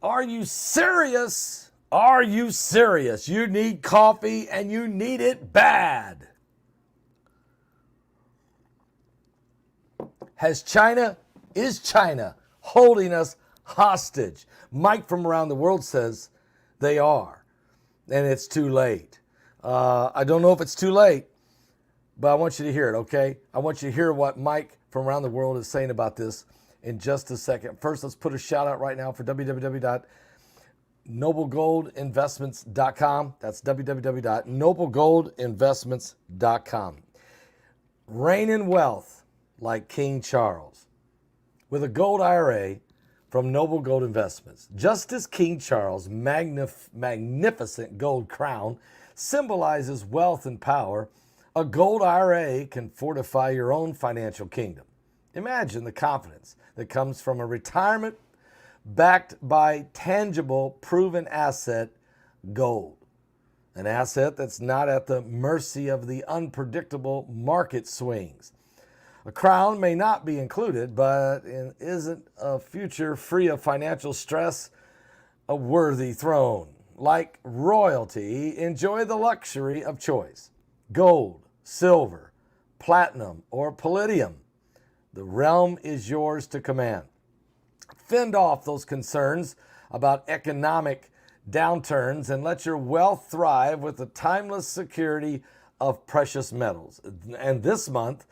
Are you serious? Are you serious? You need coffee and you need it bad. Is China holding us hostage? Mike from around the world says they are, and it's too late. I don't know if it's too late, but I want you to hear it, okay? I want you to hear what Mike from around the world is saying about this in just a second. First, let's put a shout out right now for www.noblegoldinvestments.com. That's www.noblegoldinvestments.com. Reign in wealth like King Charles with a gold IRA from Noble Gold Investments. Just as King Charles' magnificent gold crown symbolizes wealth and power, a gold IRA can fortify your own financial kingdom. Imagine the confidence that comes from a retirement backed by tangible, proven asset, gold. An asset that's not at the mercy of the unpredictable market swings. A crown may not be included, but isn't a future free of financial stress a worthy throne? Like royalty, enjoy the luxury of choice. Gold, silver, platinum, or palladium. The realm is yours to command. Fend off those concerns about economic downturns and let your wealth thrive with the timeless security of precious metals. And this month,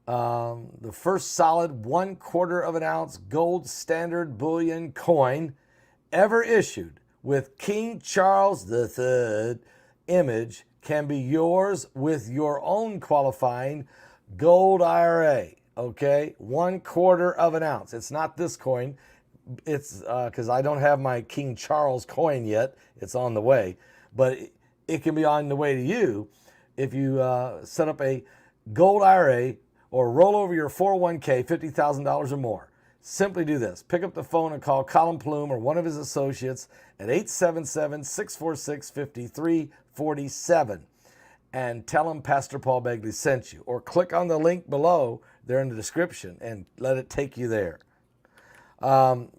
the first solid 1/4 of an ounce gold standard bullion coin ever issued with King Charles III image can be yours with your own qualifying gold IRA. Okay, 1/4 of an ounce. It's not this coin. It's because I don't have my King Charles coin yet. It's on the way, but it can be on the way to you if you set up a gold IRA or roll over your 401k, $50,000 or more. Simply do this. Pick up the phone and call Colin Plume or one of his associates at 877-646-5347 and tell them Pastor Paul Begley sent you. Or click on the link below there in the description and let it take you there. Mike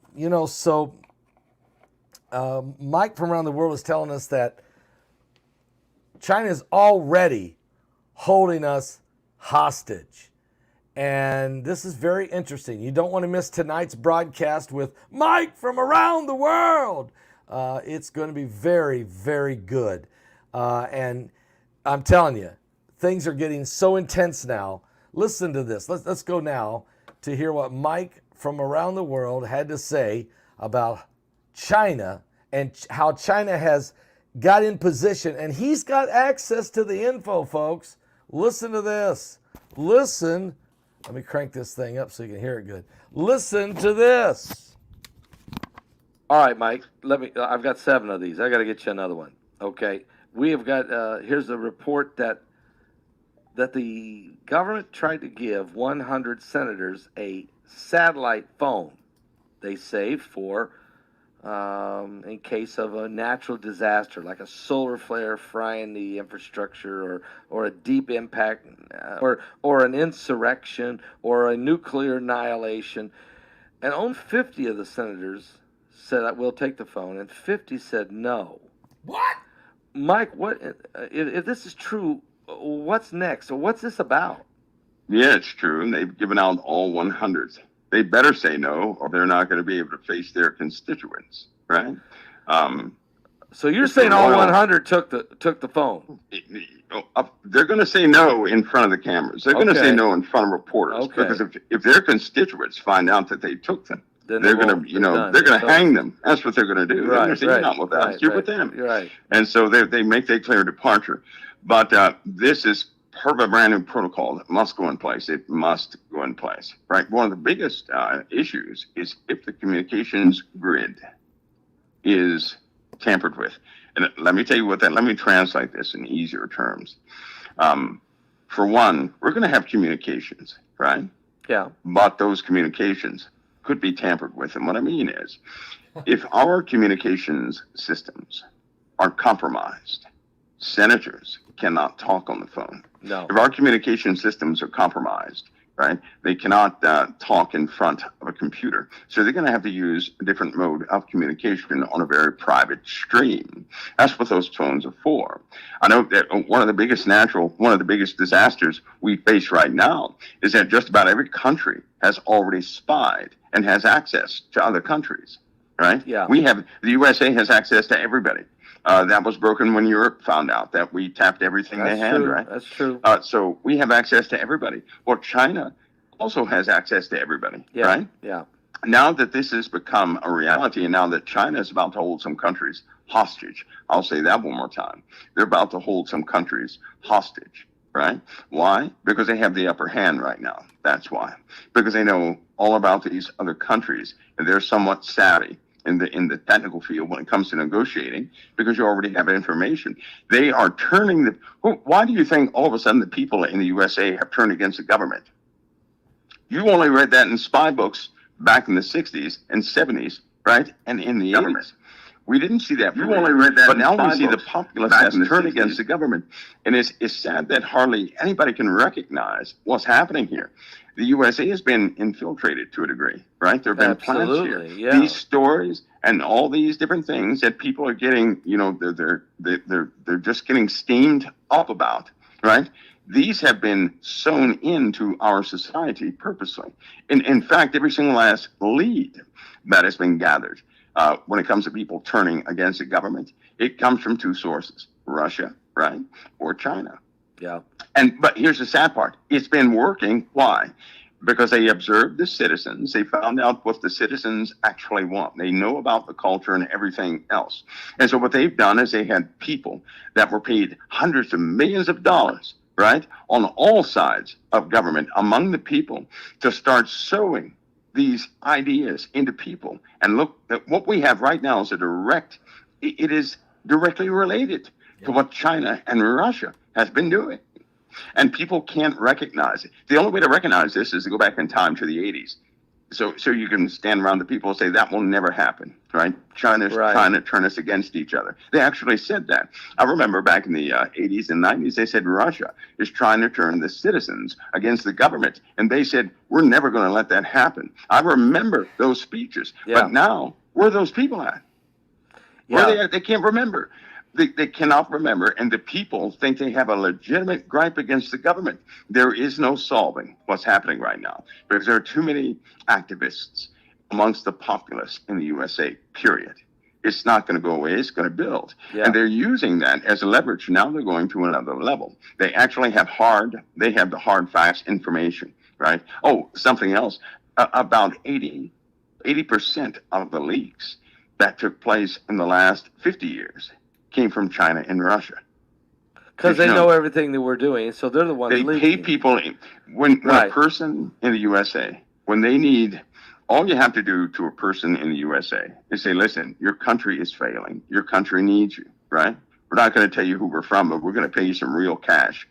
from around the world is telling us that China is already holding us hostage. And this is very interesting. You don't want to miss tonight's broadcast with Mike from around the world. It's going to be very, very good. And I'm telling you, things are getting so intense now. Listen to this. Let's go now to hear what Mike from around the world had to say about China and how China has got in position. And he's got access to the info, folks. Listen to this. Listen. Let me crank this thing up so you can hear it good. Listen to this. All right, Mike. I've got 7 of these. I got to get you another one. Okay. We have got. Here's a report that the government tried to give 100 senators a satellite phone. They saved for in case of a natural disaster like a solar flare frying the infrastructure or a deep impact or an insurrection or a nuclear annihilation. And only 50 of the senators said, we'll take the phone, and 50 said no. What? Mike, what if this is true, what's next? Or what's this about? Yeah, it's true. And they've given out all 100s. They better say no, or they're not going to be able to face their constituents, right? So you're saying all 100 took the phone? They're going to say no in front of the cameras. They're going to say no in front of reporters, because if their constituents find out that they took them, then they're going to they're going to hang them. That's what they're going to do. They're going to say, you're not with us, you're with them. Right. And so they make their clear departure. But this is part of a brand new protocol that must go in place. It must go in place, right? One of the biggest issues is if the communications grid is tampered with. And let me tell you let me translate this in easier terms. For one, we're going to have communications, right? Yeah. But those communications could be tampered with. And what I mean is, if our communications systems are compromised, senators cannot talk on the phone. No. If our communication systems are compromised, right? They cannot talk in front of a computer. So they're going to have to use a different mode of communication on a very private stream. That's what those phones are for. I know that one of the biggest disasters we face right now is that just about every country has already spied and has access to other countries, right? Yeah. The USA has access to everybody. That was broken when Europe found out that we tapped everything they had, right? That's true. So we have access to everybody. Well, China also has access to everybody, right? Yeah. Now that this has become a reality, and now that China is about to hold some countries hostage, I'll say that one more time. They're about to hold some countries hostage, right? Why? Because they have the upper hand right now. That's why. Because they know all about these other countries, and they're somewhat savvy in the technical field when it comes to negotiating, because you already have information. They are turning why do you think all of a sudden the people in the USA have turned against the government? You only read that in spy books back in the 60s and 70s, right? And in the 80s. We didn't see that. You only read that, but now we see the populace has turned against the government. And it's sad that hardly anybody can recognize what's happening here. The USA has been infiltrated to a degree, right? There have been plans here. Yeah. These stories and all these different things that people are getting, they're just getting steamed up about, right? These have been sewn into our society purposely. In fact, every single last lead that has been gathered when it comes to people turning against the government, it comes from two sources: Russia, right, or China. Yeah. But here's the sad part. It's been working. Why? Because they observed the citizens. They found out what the citizens actually want. They know about the culture and everything else. And so what they've done is they had people that were paid hundreds of millions of dollars, right, on all sides of government, among the people, to start sowing these ideas into people. And look, what we have right now is it is directly related to what China and Russia has been doing. And people can't recognize it. The only way to recognize this is to go back in time to the 80s. So you can stand around the people and say that will never happen, right? China's trying to turn us against each other. They actually said that. I remember back in the 80s and 90s, they said Russia is trying to turn the citizens against the government. And they said, we're never going to let that happen. I remember those speeches. Yeah. But now, where are those people at? Where are they at? They can't remember. They cannot remember, and the people think they have a legitimate gripe against the government. There is no solving what's happening right now, because there are too many activists amongst the populace in the USA, period. It's not going to go away. It's going to build. Yeah. And they're using that as a leverage. Now they're going to another level. They actually have the hard facts information, right? Oh, something else. About 80% of the leaks that took place in the last 50 years came from China and Russia. Because they know everything that we're doing, so they're the ones leaking. They pay people, when a person in the USA, when they need, all you have to do to a person in the USA is say, listen, your country is failing. Your country needs you, right? We're not going to tell you who we're from, but we're going to pay you some real cash.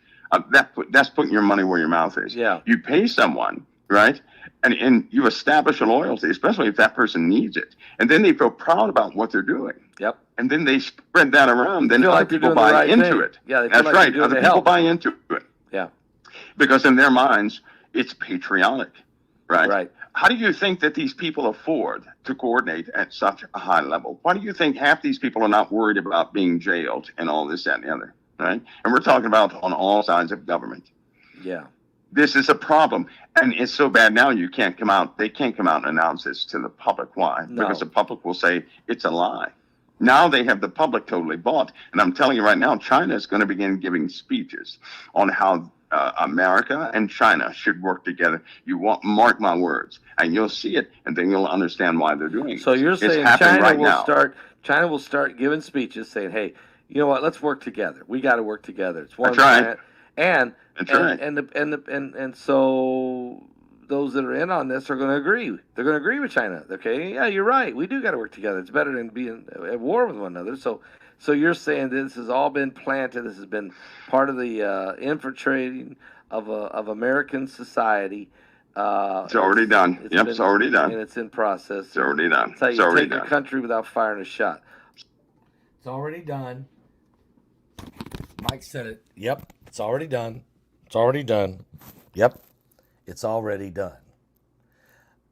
That's putting your money where your mouth is. Yeah. You pay someone, right? And you establish a loyalty, especially if that person needs it. And then they feel proud about what they're doing. Yep. And then they spread that around. Then other people buy into it. Yeah, that's right. Other people buy into it. Yeah. Because in their minds, it's patriotic, right? Right. How do you think that these people afford to coordinate at such a high level? Why do you think half these people are not worried about being jailed and all this, that, and the other, right? And we're talking about on all sides of government. Yeah. This is a problem, and it's so bad now they can't come out and announce this to the public. Why? No. Because the public will say it's a lie. Now they have the public totally bought. And I'm telling you right now, China is going to begin giving speeches on how America and China should work together. Mark my words, and you'll see it, and then you'll understand why they're doing it. So you're saying China will start giving speeches saying, hey, you know what, let's work together. We got to work together. It's one planet. And so those that are in on this are going to agree. They're going to agree with China. Okay, yeah, you're right. We do got to work together. It's better than being at war with one another. So you're saying this has all been planted. This has been part of the infiltrating of American society. It's already done. It's already done. And it's in process. It's already done. It's how you take a country without firing a shot. It's already done. Mike said it. Yep, it's already done. It's already done. Yep. It's already done.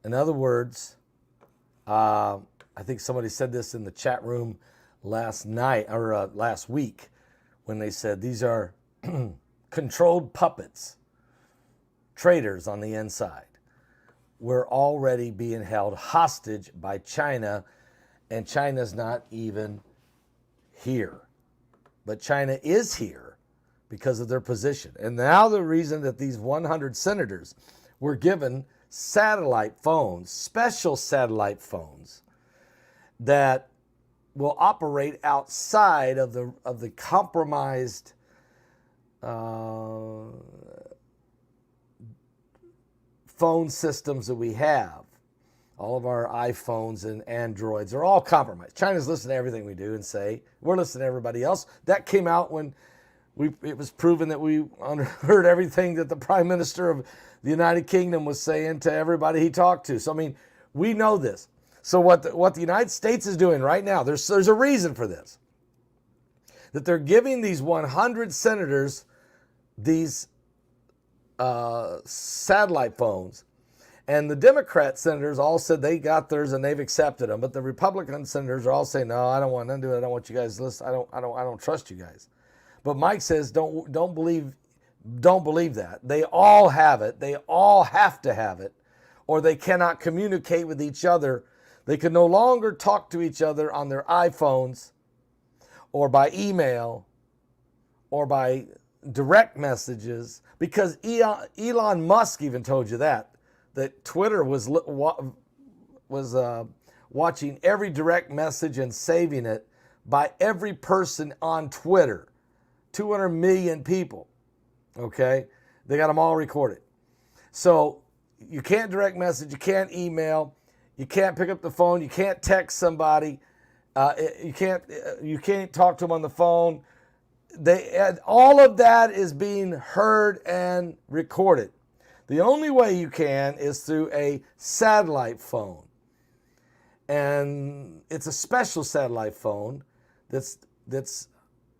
In other words, I think somebody said this in the chat room last night or last week when they said these are controlled puppets, traitors on the inside. We're already being held hostage by China, and China's not even here. But China is here because of their position. And now the reason that these 100 senators were given satellite phones, special satellite phones, that will operate outside of the compromised phone systems that we have. All of our iPhones and Androids are all compromised. China's listening to everything we do and say. We're listening to everybody else. That came out when it was proven that we heard everything that the Prime Minister of the United Kingdom was saying to everybody he talked to. So, I mean, we know this. So what the United States is doing right now, there's a reason for this. That they're giving these 100 senators these satellite phones. And the Democrat senators all said they got theirs and they've accepted them. But the Republican senators are all saying, no, I don't want nothing to do with it. I don't want you guys to listen. I don't trust you guys. But Mike says, don't believe that. They all have it. They all have to have it, or they cannot communicate with each other. They can no longer talk to each other on their iPhones or by email or by direct messages, because Elon Musk even told you that Twitter was watching every direct message and saving it by every person on Twitter. 200 million people, okay? They got them all recorded. So you can't direct message, you can't email, you can't pick up the phone, you can't text somebody, you can't talk to them on the phone. All of that is being heard and recorded. The only way you can is through a satellite phone. And it's a special satellite phone that's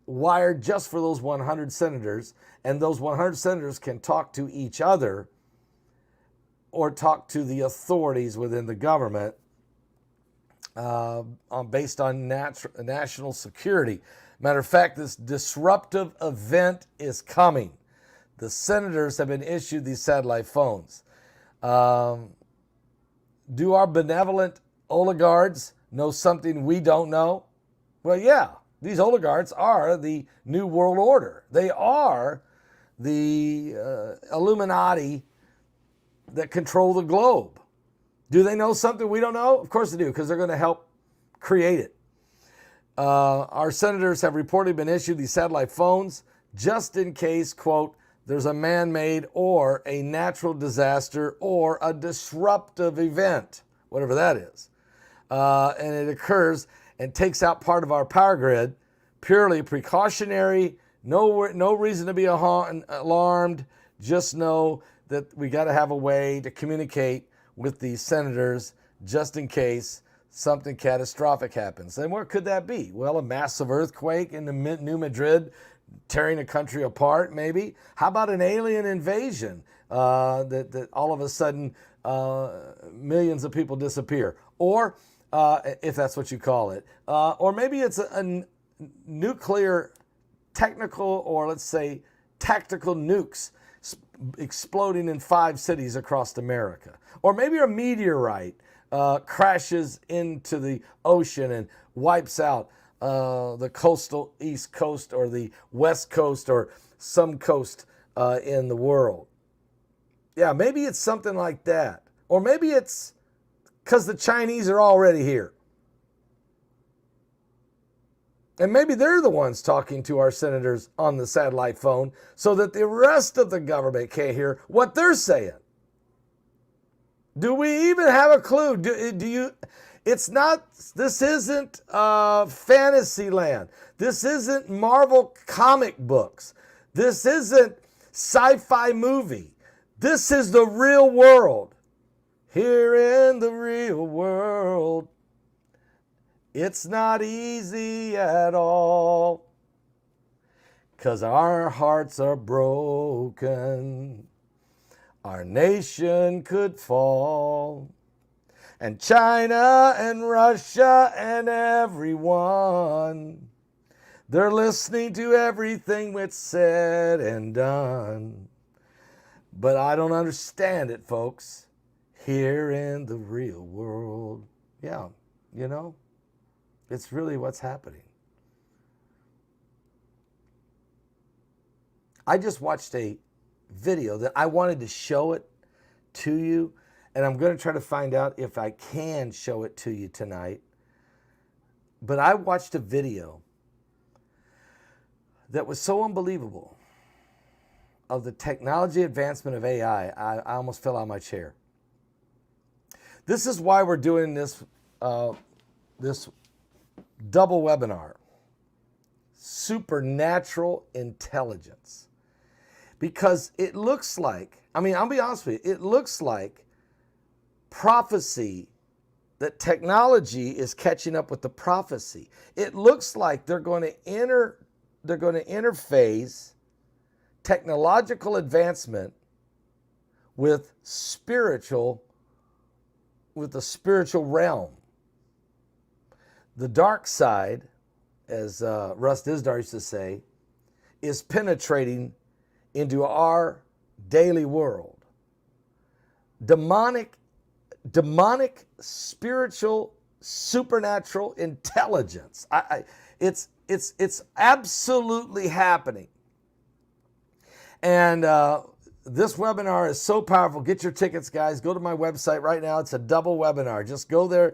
wired just for those 100 senators, and those 100 senators can talk to each other or talk to the authorities within the government based on national security. Matter of fact, this disruptive event is coming. The senators have been issued these satellite phones. Do our benevolent oligarchs know something we don't know? Well, yeah. These oligarchs are the New World Order. They are the Illuminati that control the globe. Do they know something we don't know? Of course they do, because they're going to help create it. Our senators have reportedly been issued these satellite phones just in case, quote, there's a man-made or a natural disaster or a disruptive event, whatever that is. And it occurs and takes out part of our power grid, purely precautionary, no reason to be alarmed. Just know that we got to have a way to communicate with these senators just in case something catastrophic happens. And what could that be? Well, a massive earthquake in the New Madrid, tearing a country apart, maybe. How about an alien invasion that all of a sudden millions of people disappear? Or if that's what you call it. Or maybe it's a nuclear technical, or let's say tactical nukes exploding in 5 cities across America. Or maybe a meteorite crashes into the ocean and wipes out the coastal East Coast or the West Coast or some coast in the world. Yeah, maybe it's something like that. Or maybe it's because the Chinese are already here. And maybe they're the ones talking to our senators on the satellite phone so that the rest of the government can't hear what they're saying. Do we even have a clue? Do you? It's not, this isn't fantasy land. This isn't Marvel comic books. This isn't sci-fi movie. This is the real world. Here in the real world, it's not easy at all, 'cause our hearts are broken. our nation could fall. And China and Russia and everyone, they're listening to everything that's said and done. But I don't understand it, folks, here in the real world. Yeah, you know, it's really what's happening. I just watched a video that I wanted to show it to you, and I'm going to try to find out if I can show it to you tonight. But I watched a video that was so unbelievable of the technology advancement of AI, I almost fell out of my chair. This is why we're doing this this double webinar, supernatural intelligence. Because it looks like, I mean, I'll be honest with you, it looks like prophecy, that technology is catching up with the prophecy. It looks like they're going to interface technological advancement with the spiritual realm. The dark side, as Russ Dizdar used to say, is penetrating into our daily world. Demonic, spiritual, supernatural intelligence. It's absolutely happening. And this webinar is so powerful. Get your tickets, guys. Go to my website right now. It's a double webinar. Just go there.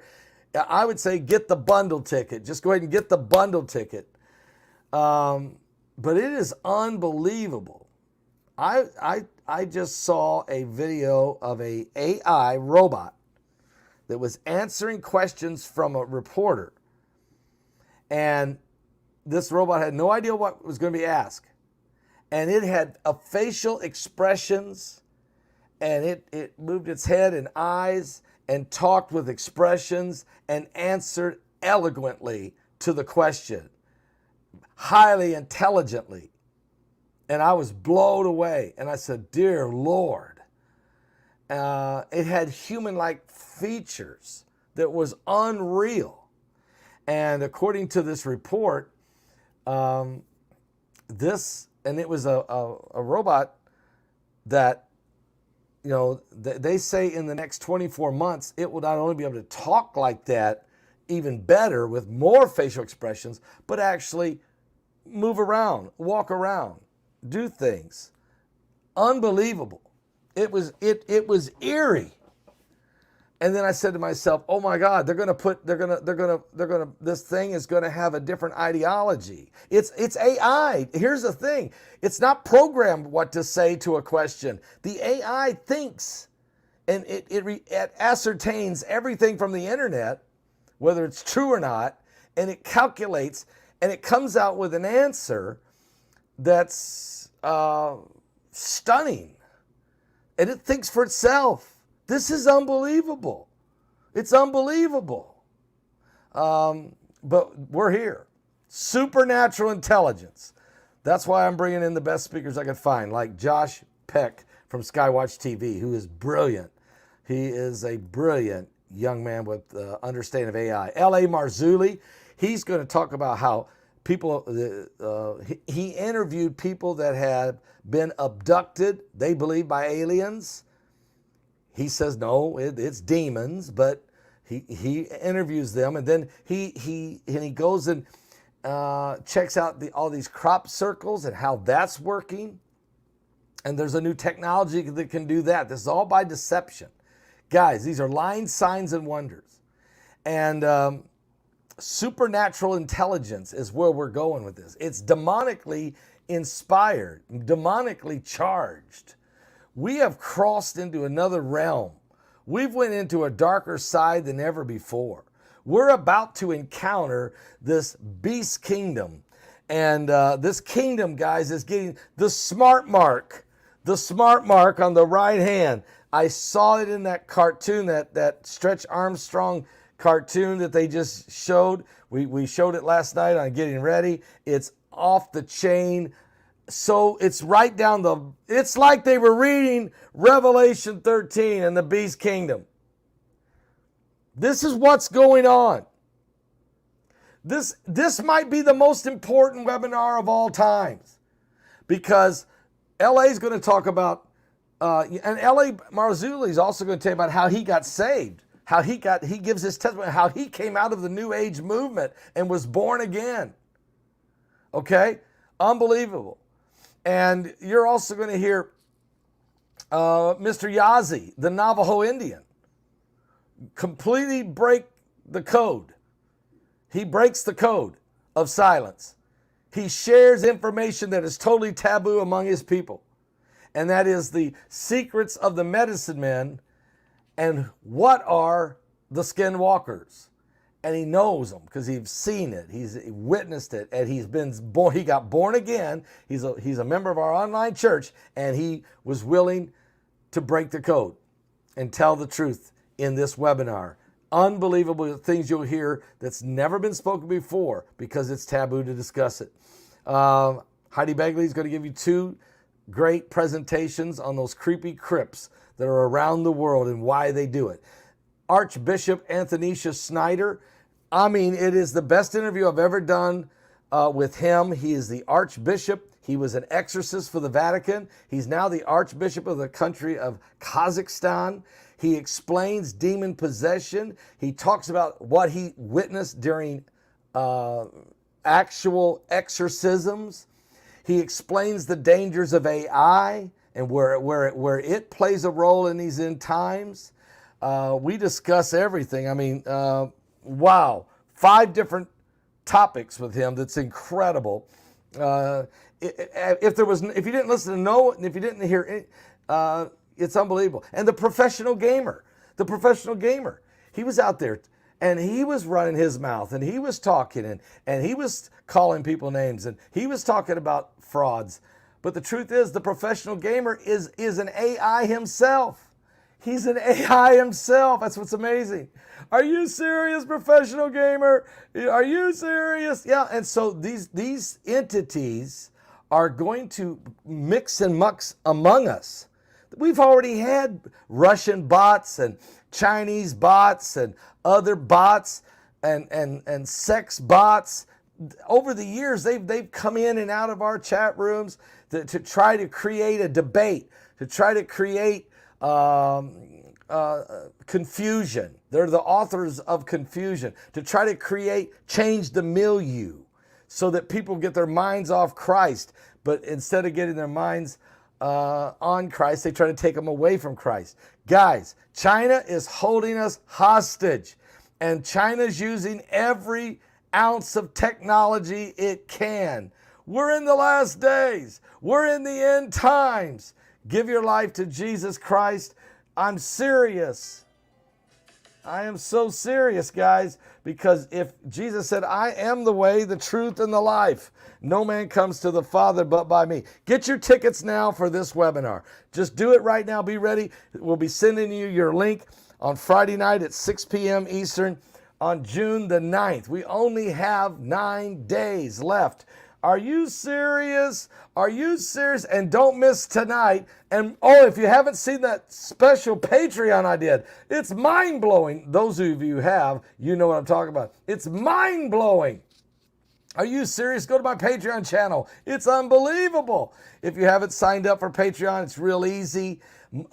I would say get the bundle ticket. Just go ahead and get the bundle ticket. But it is unbelievable. I just saw a video of a AI robot that was answering questions from a reporter. And this robot had no idea what was going to be asked. And it had facial expressions, and it moved its head and eyes and talked with expressions and answered eloquently to the question, highly intelligently. And I was blown away. And I said, dear Lord, it had human-like features that was unreal. And according to this report, it was a robot that, you know, they say in the next 24 months, it will not only be able to talk like that even better with more facial expressions, but actually move around, walk around, do things. Unbelievable. It was eerie. And then I said to myself, oh my God, this thing is going to have a different ideology. It's AI. Here's the thing. It's not programmed what to say to a question. The AI thinks, and it ascertains everything from the internet, whether it's true or not, and it calculates, and it comes out with an answer that's stunning. And it thinks for itself. This is unbelievable. It's unbelievable. But we're here. Supernatural intelligence. That's why I'm bringing in the best speakers I could find, like Josh Peck from Skywatch TV, who is brilliant. He is a brilliant young man with understanding of AI. L.A. Marzulli, he's going to talk about how people, he interviewed people that had been abducted, they believe, by aliens. He says, no, it's demons, but he interviews them, and then he goes and checks out all these crop circles and how that's working. And there's a new technology that can do that. This is all by deception. Guys, these are lying signs and wonders. And supernatural intelligence is where we're going with this. It's demonically inspired, demonically charged. We have crossed into another realm. We've went into a darker side than ever before. We're about to encounter this beast kingdom. And this kingdom, guys, is getting the smart mark on the right hand. I saw it in that cartoon, that Stretch Armstrong cartoon that they just showed. We showed it last night on Getting Ready. It's off the chain, So it's right down it's like they were reading Revelation 13 and the beast kingdom. This is what's going on. This might be the most important webinar of all times, because LA is going to talk about, and LA Marzulli is also going to tell you about how he got saved, how he gives his testimony, how he came out of the New Age movement and was born again. Okay? Unbelievable. And you're also going to hear Mr. Yazi, the Navajo Indian, completely break the code. He breaks the code of silence. He shares information that is totally taboo among his people. And that is the secrets of the medicine men and what are the skinwalkers. And he knows them because he's seen it. He's witnessed it. And he's been born. He got born again. He's a member of our online church. And he was willing to break the code and tell the truth in this webinar. Unbelievable things you'll hear that's never been spoken before because it's taboo to discuss it. Heidi Begley is going to give you 2 great presentations on those creepy crypts that are around the world and why they do it. Archbishop Anthonysia Snyder, I mean, it is the best interview I've ever done with him. He is the Archbishop. He was an exorcist for the Vatican. He's now the Archbishop of the country of Kazakhstan. He explains demon possession. He talks about what he witnessed during actual exorcisms. He explains the dangers of AI and where it plays a role in these end times. We discuss everything. I mean, wow, 5 different topics with him. That's incredible. If you didn't listen to no, and if you didn't hear it, it's unbelievable. And the professional gamer, he was out there and he was running his mouth and he was talking and he was calling people names and he was talking about frauds. But the truth is, the professional gamer is an AI himself. He's an AI himself. That's what's amazing. Are you serious, professional gamer? Are you serious? Yeah. And so these entities are going to mix and mux among us. We've already had Russian bots and Chinese bots and other bots and sex bots. Over the years, they've come in and out of our chat rooms to try to create a debate, to try to create confusion. They're the authors of confusion, to try to change the milieu so that people get their minds off Christ. But instead of getting their minds on Christ, they try to take them away from Christ. Guys, China is holding us hostage, and China's using every ounce of technology it can. We're in the last days. We're in the end times. Give your life to Jesus Christ. I'm serious. I am so serious, guys, because if Jesus said, I am the way, the truth, and the life, no man comes to the Father but by me. Get your tickets now for this webinar. Just do it right now. Be ready. We'll be sending you your link on Friday night at 6 p.m. Eastern on June the 9th. We only have 9 days left. Are you serious? Are you serious? And don't miss tonight. And if you haven't seen that special Patreon I did, it's mind-blowing. Those of you who have, you know what I'm talking about. It's mind-blowing. Are you serious? Go to my Patreon channel. It's unbelievable. If you haven't signed up for Patreon, it's real easy.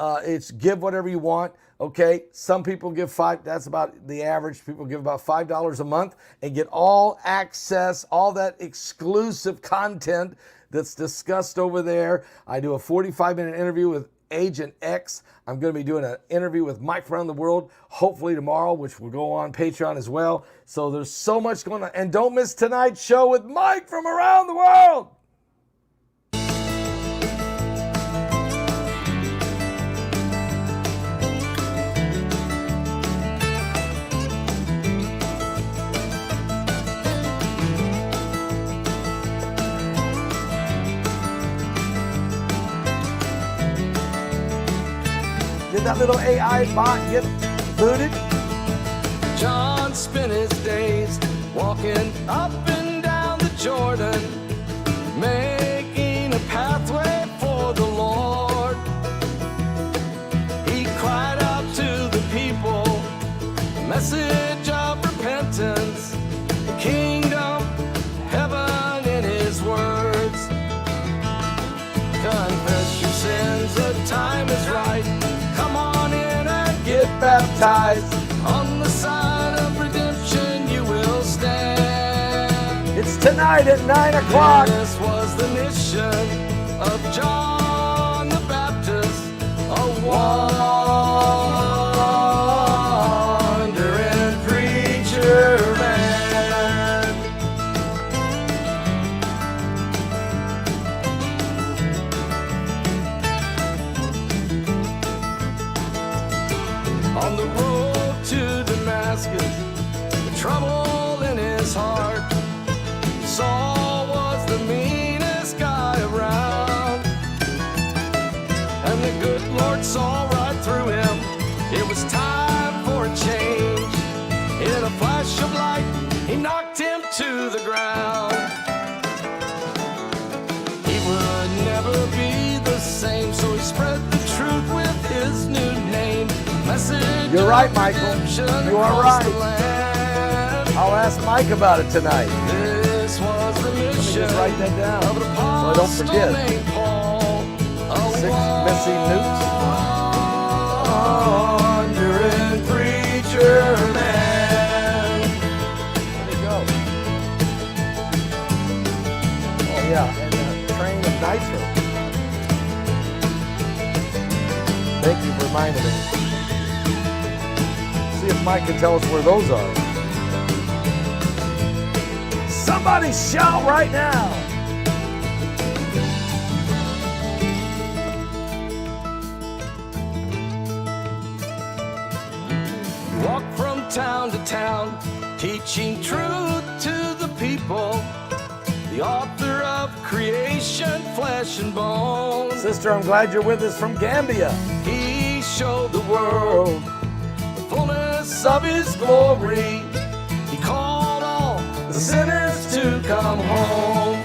It's give whatever you want. Okay, some people give $5. That's about the average. People give about $5 a month and get all access, all that exclusive content that's discussed over there. I do a 45-minute interview with Agent X. I'm going to be doing an interview with Mike from around the world, hopefully tomorrow, which will go on Patreon as well. So there's so much going on. And don't miss tonight's show with Mike from around the world. Did that little AI bot get booted? John spent his days walking up and down the Jordan, making a baptized. On the side of redemption you will stand. It's tonight at 9 o'clock. This was the mission of John the Baptist, a wandering preacher man. On the road to Damascus, with trouble in his heart, Saul was the meanest guy around. And the good Lord saw right through him. It was time for a change. In a flash of light, he knocked him to the ground. He would never be the same, so he spread the truth with his new name. Message You're right, of Michael. redemption You are across the right. land. I'll ask Mike about it tonight. This was the Let me mission just write that down of an so I don't apostle forget. named Paul, a 6 missing newts. wandering preacher man. Where'd he go? Oh yeah, and a train of nitro. Thank you for reminding me. See if Mike can tell us where those are. Somebody shout right now. Walk from town to town, teaching truth to the people. The author of creation, flesh and bone. Sister, I'm glad you're with us from Gambia. He showed the world the fullness of his glory. He called all the sinners to come home.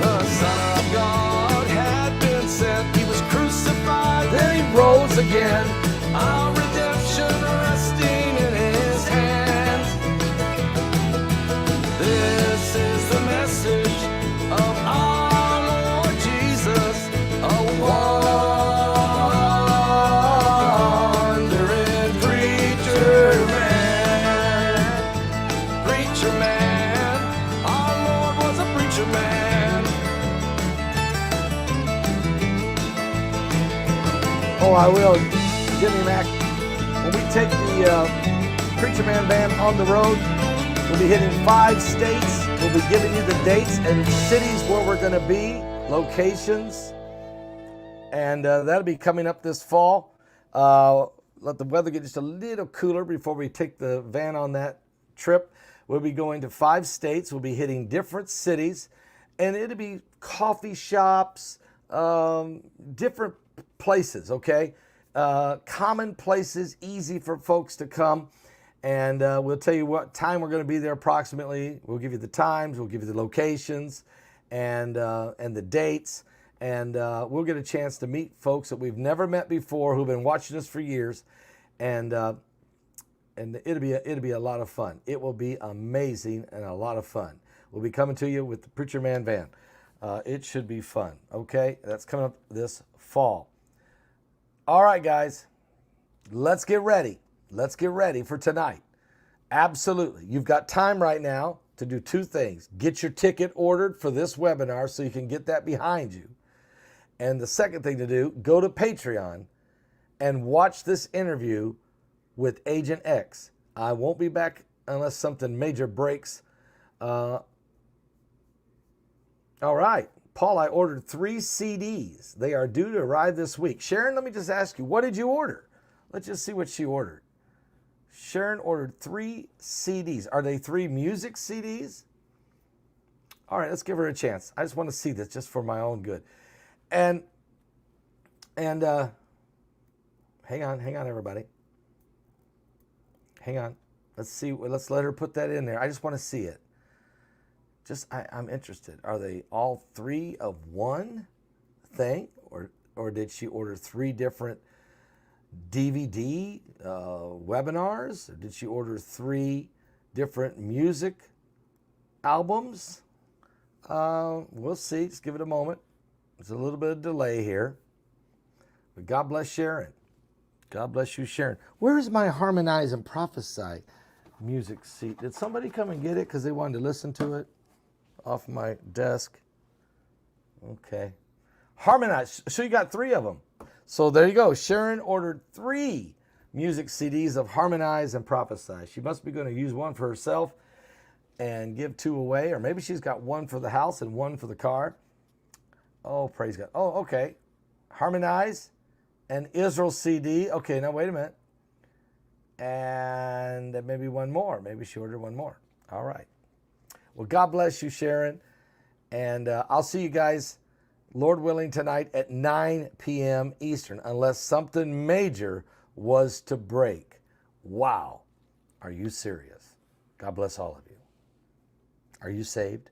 The Son of God had been sent. He was crucified, then he rose again. Our redemption resting in his hands. This is the message of our Lord Jesus, a wandering preacher man. Preacher man, our Lord was a preacher man. Oh, I will. Jimmy Mack, when we take the Preacher Man van on the road, we'll be hitting 5 states. We'll be giving you the dates and cities where we're going to be, locations, and that'll be coming up this fall. Let the weather get just a little cooler before we take the van on that trip. We'll be going to 5 states. We'll be hitting different cities, and it'll be coffee shops, different places, okay? Common places, easy for folks to come. And we'll tell you what time we're going to be there approximately. We'll give you the times, we'll give you the locations, and the dates. And we'll get a chance to meet folks that we've never met before who've been watching us for years. And it'll be a lot of fun. It will be amazing and a lot of fun. We'll be coming to you with the Preacher Man van. It should be fun, okay? That's coming up this fall. All right, guys, let's get ready. Let's get ready for tonight. Absolutely. You've got time right now to do 2 things. Get your ticket ordered for this webinar so you can get that behind you. And the second thing to do, go to Patreon and watch this interview with Agent X. I won't be back unless something major breaks. All right. Paul, I ordered 3 CDs. They are due to arrive this week. Sharon, let me just ask you, what did you order? Let's just see what she ordered. Sharon ordered 3 CDs. Are they 3 music CDs? All right, let's give her a chance. I just want to see this just for my own good. And hang on, everybody. Hang on. Let's see. Let's let her put that in there. I just want to see it. I'm interested. Are they all 3 of one thing, or did she order 3 different DVD webinars? Or did she order 3 different music albums? We'll see. Just give it a moment. There's a little bit of delay here. But God bless Sharon. God bless you, Sharon. Where is my Harmonize and Prophesy music seat? Did somebody come and get it because they wanted to listen to it off my desk? Okay. Harmonize. So you got 3 of them. So there you go. Sharon ordered 3 music CDs of Harmonize and Prophesy. She must be going to use one for herself and give 2 away, or maybe she's got 1 for the house and 1 for the car. Oh, praise God. Oh, okay. Harmonize and Israel CD. Okay, now wait a minute. And maybe 1 more. Maybe she ordered 1 more. All right. Well, God bless you, Sharon. And I'll see you guys, Lord willing, tonight at 9 p.m. Eastern, unless something major was to break. Wow. Are you serious? God bless all of you. Are you saved?